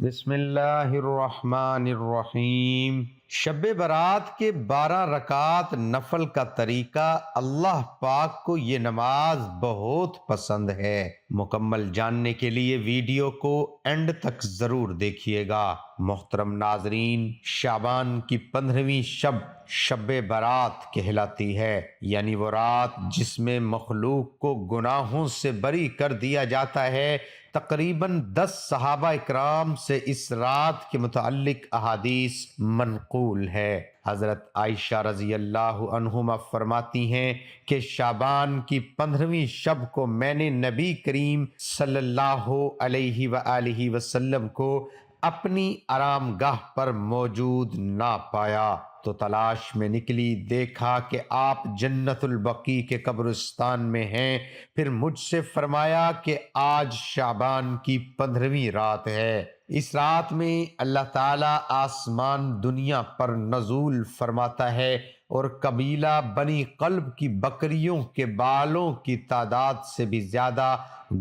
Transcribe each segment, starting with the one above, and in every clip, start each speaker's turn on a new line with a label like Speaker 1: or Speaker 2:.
Speaker 1: بسم اللہ الرحمن الرحیم۔ شب برات کے 12 رکعات نفل کا طریقہ، اللہ پاک کو یہ نماز بہت پسند ہے۔ مکمل جاننے کے لیے ویڈیو کو اینڈ تک ضرور دیکھیے گا۔ محترم ناظرین، شعبان کی 15ویں شب شب برات کہلاتی ہے، یعنی وہ رات جس میں مخلوق کو گناہوں سے بری کر دیا جاتا ہے۔ تقریباً 10 صحابہ اکرام سے اس رات کے متعلق احادیث منقول ہے۔ حضرت عائشہ رضی اللہ عنہما فرماتی ہیں کہ شعبان کی 15ویں شب کو میں نے نبی کریم صلی اللہ علیہ وآلہ وسلم کو اپنی آرام گاہ پر موجود نہ پایا تو تلاش میں نکلی، دیکھا کہ آپ جنت البقیع کے قبرستان میں ہیں۔ پھر مجھ سے فرمایا کہ آج شعبان کی 15ویں رات ہے۔ اس رات میں اللہ تعالیٰ آسمان دنیا پر نزول فرماتا ہے اور قبیلہ بنی قلب کی بکریوں کے بالوں کی تعداد سے بھی زیادہ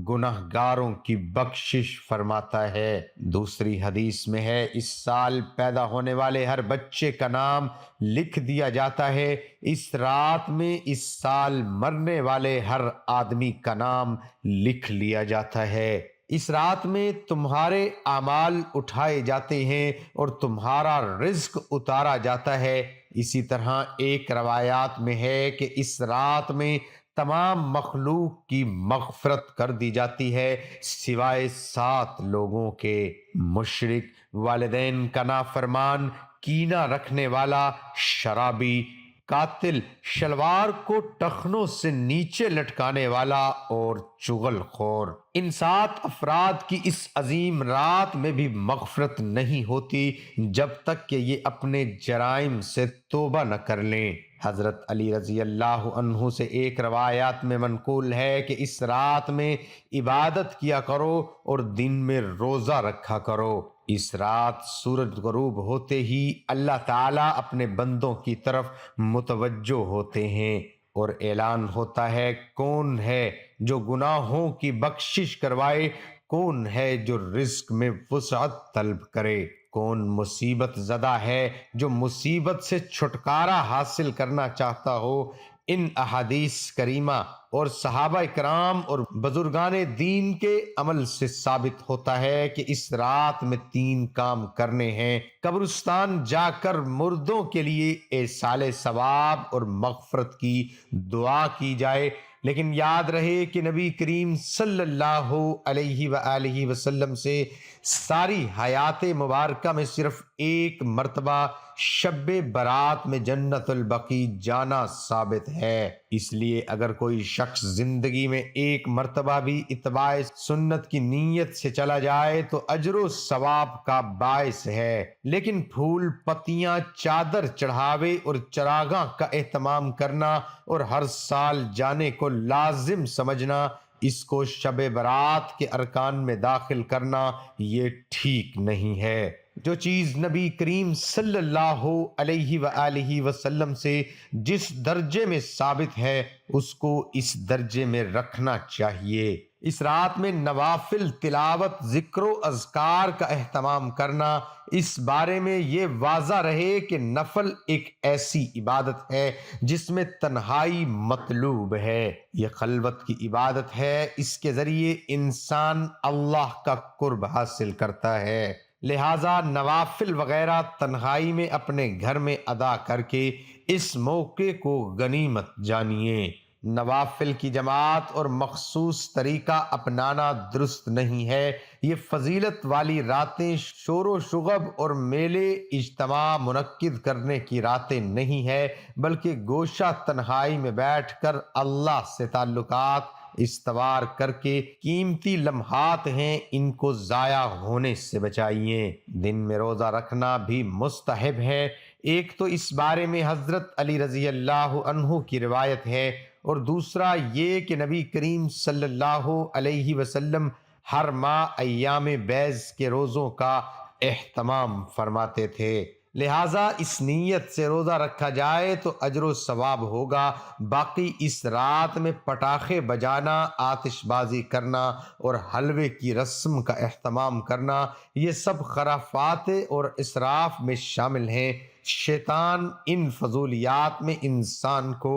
Speaker 1: گنہگاروں کی بخشش فرماتا ہے۔ دوسری حدیث میں ہے، اس سال پیدا ہونے والے ہر بچے کا نام لکھ دیا جاتا ہے۔ اس رات میں اس سال مرنے والے ہر آدمی کا نام لکھ لیا جاتا ہے۔ اس رات میں تمہارے اعمال اٹھائے جاتے ہیں اور تمہارا رزق اتارا جاتا ہے۔ اسی طرح ایک روایات میں ہے کہ اس رات میں تمام مخلوق کی مغفرت کر دی جاتی ہے سوائے 7 لوگوں کے: مشرک، والدین کا نافرمان، کینہ رکھنے والا، شرابی، قاتل، شلوار کو ٹخنوں سے نیچے لٹکانے والا اور چغل خور۔ ان 7 افراد کی اس عظیم رات میں بھی مغفرت نہیں ہوتی جب تک کہ یہ اپنے جرائم سے توبہ نہ کر لیں۔ حضرت علی رضی اللہ عنہ سے ایک روایات میں منقول ہے کہ اس رات میں عبادت کیا کرو اور دن میں روزہ رکھا کرو۔ اس رات سورج غروب ہوتے ہی اللہ تعالیٰ اپنے بندوں کی طرف متوجہ ہوتے ہیں اور اعلان ہوتا ہے، کون ہے جو گناہوں کی بخشش کروائے، کون ہے جو رزق میں وسعت طلب کرے، کون مصیبت زدہ ہے جو مصیبت سے چھٹکارا حاصل کرنا چاہتا ہو۔ ان احادیث کریمہ اور صحابہ کرام اور بزرگان دین کے عمل سے ثابت ہوتا ہے کہ اس رات میں 3 کام کرنے ہیں۔ قبرستان جا کر مردوں کے لیے ایصال ثواب اور مغفرت کی دعا کی جائے، لیکن یاد رہے کہ نبی کریم صلی اللہ علیہ وآلہ وسلم سے ساری حیات مبارکہ میں صرف ایک مرتبہ شب برات میں جنت البقیع جانا ثابت ہے۔ اس لیے اگر کوئی شخص زندگی میں ایک مرتبہ بھی اتباع سنت کی نیت سے چلا جائے تو اجر و ثواب کا باعث ہے، لیکن پھول پتیاں، چادر چڑھاوے اور چراغاں کا اہتمام کرنا اور ہر سال جانے کو لازم سمجھنا، اس کو شب برات کے ارکان میں داخل کرنا، یہ ٹھیک نہیں ہے۔ جو چیز نبی کریم صلی اللہ علیہ وآلہ وسلم سے جس درجے میں ثابت ہے اس کو اس درجے میں رکھنا چاہیے۔ اس رات میں نوافل تلاوت، ذکر و اذکار کا اہتمام کرنا۔ اس بارے میں یہ واضح رہے کہ نفل ایک ایسی عبادت ہے جس میں تنہائی مطلوب ہے، یہ خلوت کی عبادت ہے، اس کے ذریعے انسان اللہ کا قرب حاصل کرتا ہے۔ لہٰذا نوافل وغیرہ تنہائی میں اپنے گھر میں ادا کر کے اس موقع کو غنیمت جانیے۔ نوافل کی جماعت اور مخصوص طریقہ اپنانا درست نہیں ہے۔ یہ فضیلت والی راتیں شور و شغب اور میلے اجتماع منعقد کرنے کی راتیں نہیں ہے، بلکہ گوشہ تنہائی میں بیٹھ کر اللہ سے تعلقات استوار کر کے قیمتی لمحات ہیں، ان کو ضائع ہونے سے بچائیے۔ دن میں روزہ رکھنا بھی مستحب ہے۔ ایک تو اس بارے میں حضرت علی رضی اللہ عنہ کی روایت ہے، اور دوسرا یہ کہ نبی کریم صلی اللہ علیہ وسلم ہر ماہ ایام بیض کے روزوں کا اہتمام فرماتے تھے۔ لہٰذا اس نیت سے روزہ رکھا جائے تو اجر و ثواب ہوگا۔ باقی اس رات میں پٹاخے بجانا، آتش بازی کرنا اور حلوے کی رسم کا اہتمام کرنا، یہ سب خرافات اور اسراف میں شامل ہیں۔ شیطان ان فضولیات میں انسان کو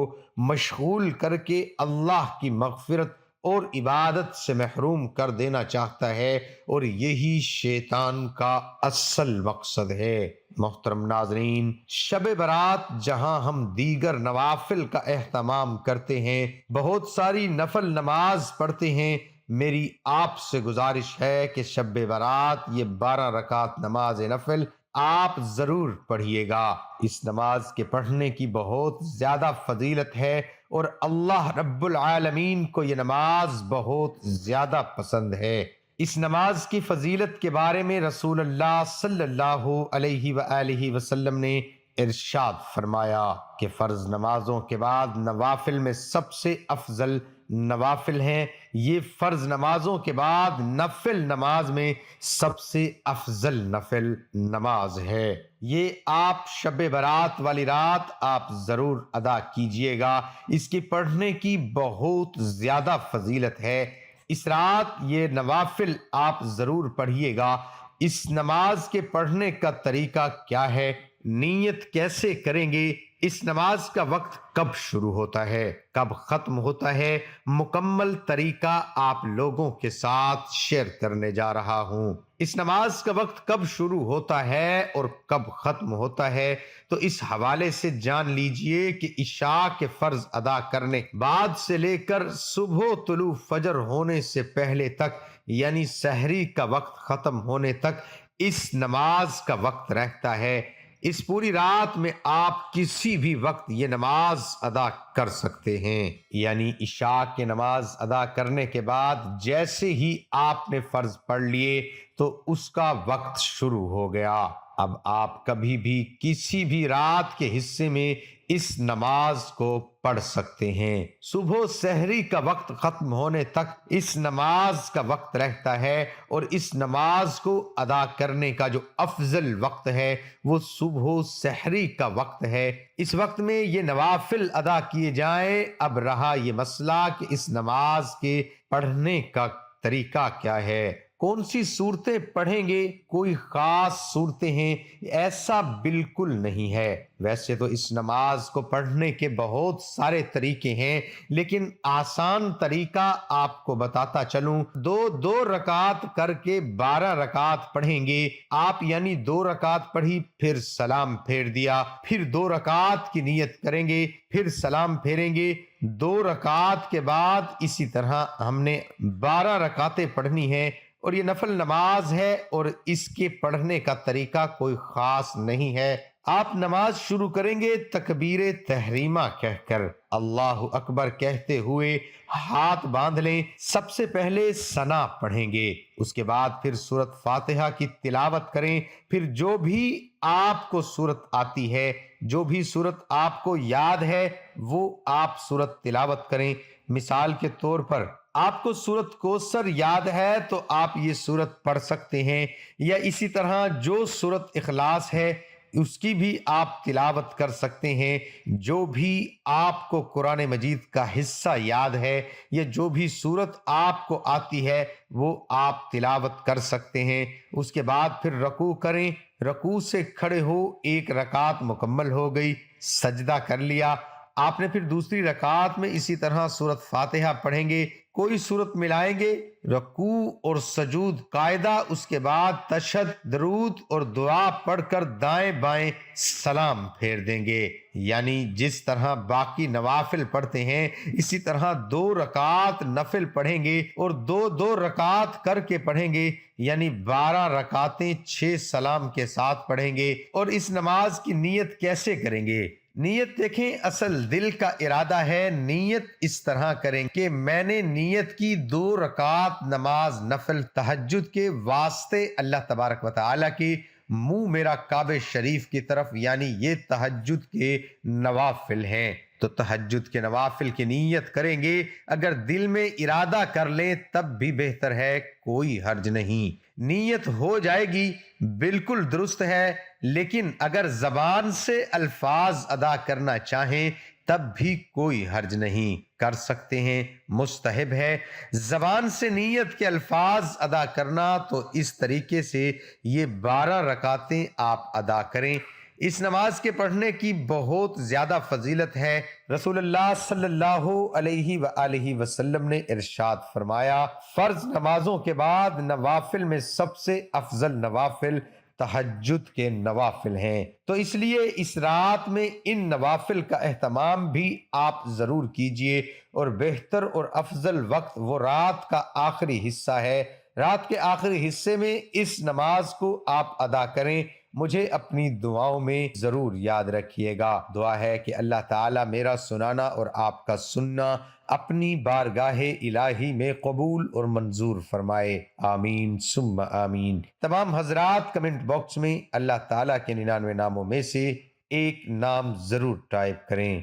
Speaker 1: مشغول کر کے اللہ کی مغفرت اور عبادت سے محروم کر دینا چاہتا ہے، اور یہی شیطان کا اصل مقصد ہے۔ محترم ناظرین، شب برات جہاں ہم دیگر نوافل کا اہتمام کرتے ہیں، بہت ساری نفل نماز پڑھتے ہیں، میری آپ سے گزارش ہے کہ شب برات یہ 12 رکعت نماز نفل آپ ضرور پڑھیے گا۔ اس نماز کے پڑھنے کی بہت زیادہ فضیلت ہے، اور اللہ رب العالمین کو یہ نماز بہت زیادہ پسند ہے۔ اس نماز کی فضیلت کے بارے میں رسول اللہ صلی اللہ علیہ وآلہ وسلم نے ارشاد فرمایا کہ فرض نمازوں کے بعد نوافل میں سب سے افضل نوافل ہیں۔ یہ فرض نمازوں کے بعد نفل نماز میں سب سے افضل نفل نماز ہے۔ یہ آپ شب برات والی رات آپ ضرور ادا کیجئے گا، اس کی پڑھنے کی بہت زیادہ فضیلت ہے۔ اس رات یہ نوافل آپ ضرور پڑھیے گا۔ اس نماز کے پڑھنے کا طریقہ کیا ہے، نیت کیسے کریں گے، اس نماز کا وقت کب شروع ہوتا ہے، کب ختم ہوتا ہے، مکمل طریقہ آپ لوگوں کے ساتھ شیئر کرنے جا رہا ہوں۔ اس نماز کا وقت کب شروع ہوتا ہے اور کب ختم ہوتا ہے، تو اس حوالے سے جان لیجئے کہ عشاء کے فرض ادا کرنے بعد سے لے کر صبح طلوع فجر ہونے سے پہلے تک، یعنی سحری کا وقت ختم ہونے تک اس نماز کا وقت رہتا ہے۔ اس پوری رات میں آپ کسی بھی وقت یہ نماز ادا کر سکتے ہیں، یعنی عشاء کی نماز ادا کرنے کے بعد جیسے ہی آپ نے فرض پڑھ لیے تو اس کا وقت شروع ہو گیا۔ اب آپ کبھی بھی کسی بھی رات کے حصے میں اس نماز کو پڑھ سکتے ہیں۔ صبح سحری کا وقت ختم ہونے تک اس نماز کا وقت رہتا ہے، اور اس نماز کو ادا کرنے کا جو افضل وقت ہے وہ صبح سحری کا وقت ہے۔ اس وقت میں یہ نوافل ادا کیے جائیں۔ اب رہا یہ مسئلہ کہ اس نماز کے پڑھنے کا طریقہ کیا ہے، کون سی صورتیں پڑھیں گے، کوئی خاص صورتیں ہیں، ایسا بالکل نہیں ہے۔ ویسے تو اس نماز کو پڑھنے کے بہت سارے طریقے ہیں، لیکن آسان طریقہ آپ کو بتاتا چلوں۔ دو رکعت کر کے 12 رکعت پڑھیں گے آپ، یعنی 2 رکعت پڑھی پھر سلام پھیر دیا، پھر 2 رکعت کی نیت کریں گے، پھر سلام پھیریں گے، 2 رکعت کے بعد اسی طرح ہم نے 12 رکعتیں پڑھنی ہیں، اور یہ نفل نماز ہے، اور اس کے پڑھنے کا طریقہ کوئی خاص نہیں ہے۔ آپ نماز شروع کریں گے تکبیر تحریمہ کہہ کر، اللہ اکبر کہتے ہوئے ہاتھ باندھ لیں۔ سب سے پہلے ثنا پڑھیں گے، اس کے بعد پھر سورۃ فاتحہ کی تلاوت کریں، پھر جو بھی آپ کو سورت آتی ہے، جو بھی سورت آپ کو یاد ہے وہ آپ سورت تلاوت کریں۔ مثال کے طور پر آپ کو سورت کوثر یاد ہے تو آپ یہ سورت پڑھ سکتے ہیں، یا اسی طرح جو سورت اخلاص ہے اس کی بھی آپ تلاوت کر سکتے ہیں۔ جو بھی آپ کو قرآن مجید کا حصہ یاد ہے یا جو بھی سورت آپ کو آتی ہے وہ آپ تلاوت کر سکتے ہیں۔ اس کے بعد پھر رکوع کریں، رکوع سے کھڑے ہو، 1 رکعت مکمل ہو گئی، سجدہ کر لیا۔ آپ نے پھر دوسری رکعت میں اسی طرح سورۃ فاتحہ پڑھیں گے، کوئی سورت ملائیں گے، رکوع اور سجود قاعدہ، اس کے بعد تشہد، درود اور دعا پڑھ کر دائیں بائیں سلام پھیر دیں گے، یعنی جس طرح باقی نوافل پڑھتے ہیں اسی طرح 2 رکعت نفل پڑھیں گے، اور 2 رکعت کر کے پڑھیں گے، یعنی 12 رکعتیں 6 سلام کے ساتھ پڑھیں گے۔ اور اس نماز کی نیت کیسے کریں گے؟ نیت دیکھیں، اصل دل کا ارادہ ہے۔ نیت اس طرح کریں کہ میں نے نیت کی 2 رکعت نماز نفل تہجد کے واسطے اللہ تبارک و تعالیٰ کی، منہ میرا کعبہ شریف کی طرف، یعنی یہ تہجد کے نوافل ہیں۔ تو تہجد کے نوافل کی نیت کریں گے، اگر دل میں ارادہ کر لیں تب بھی بہتر ہے، کوئی حرج نہیں۔ نیت ہو جائے گی بالکل درست ہے، لیکن اگر زبان سے الفاظ ادا کرنا چاہیں تب بھی کوئی حرج نہیں، کر سکتے ہیں، مستحب ہے۔ زبان سے نیت کے الفاظ ادا کرنا تو اس طریقے سے یہ 12 رکعتیں آپ ادا کریں۔ اس نماز کے پڑھنے کی بہت زیادہ فضیلت ہے۔ رسول اللہ صلی اللہ علیہ وآلہ وسلم نے ارشاد فرمایا، فرض نمازوں کے بعد نوافل میں سب سے افضل نوافل تہجد کے نوافل ہیں، تو اس لیے اس رات میں ان نوافل کا اہتمام بھی آپ ضرور کیجئے، اور بہتر اور افضل وقت وہ رات کا آخری حصہ ہے۔ رات کے آخری حصے میں اس نماز کو آپ ادا کریں۔ مجھے اپنی دعاؤں میں ضرور یاد رکھیے گا۔ دعا ہے کہ اللہ تعالیٰ میرا سنانا اور آپ کا سننا اپنی بارگاہ الہی میں قبول اور منظور فرمائے، آمین ثم آمین۔ تمام حضرات کمنٹ باکس میں اللہ تعالیٰ کے 99 ناموں میں سے ایک نام ضرور ٹائپ کریں۔